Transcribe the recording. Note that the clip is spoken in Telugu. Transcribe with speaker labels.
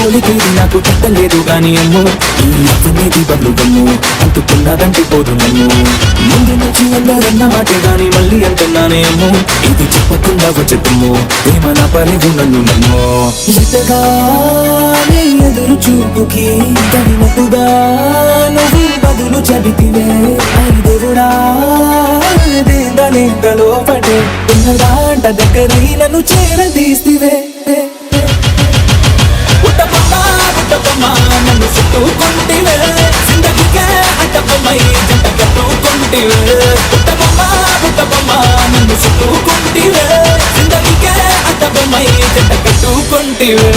Speaker 1: పోలికేది నాకు తట్టలేదు గాని అమ్మో ఈ అవ్వనేది బదులు గమ్ము అంటుకున్నదంటే పోదు నన్ను ముందు నుంచి అందరన్న మాటే గాని మళ్ళీ అంటున్నానే అమ్మో ఇది చెప్పకుండా వచ్చేద్దాము ప్రేమ నా పరేగు నన్ను నమ్మో ఇంతగానే ఎదురు చూపుకి తగినట్టుగా నువ్వు బదులు చెబితివే అయి దేవుడా దేందలేందలో పడే ఉన్నదాంట దగ్గరై నన్ను చేరదీస్తివే నన్ను చుట్టుకుంటివే జిందగీకే అడ్డబొమ్మై జంట కట్టుకుంటివే పుట్టబొమ్మ నన్ను చుట్టుకుంటివే జిందగీకే అడ్డబొమ్మై జంట కట్టుకుంటివే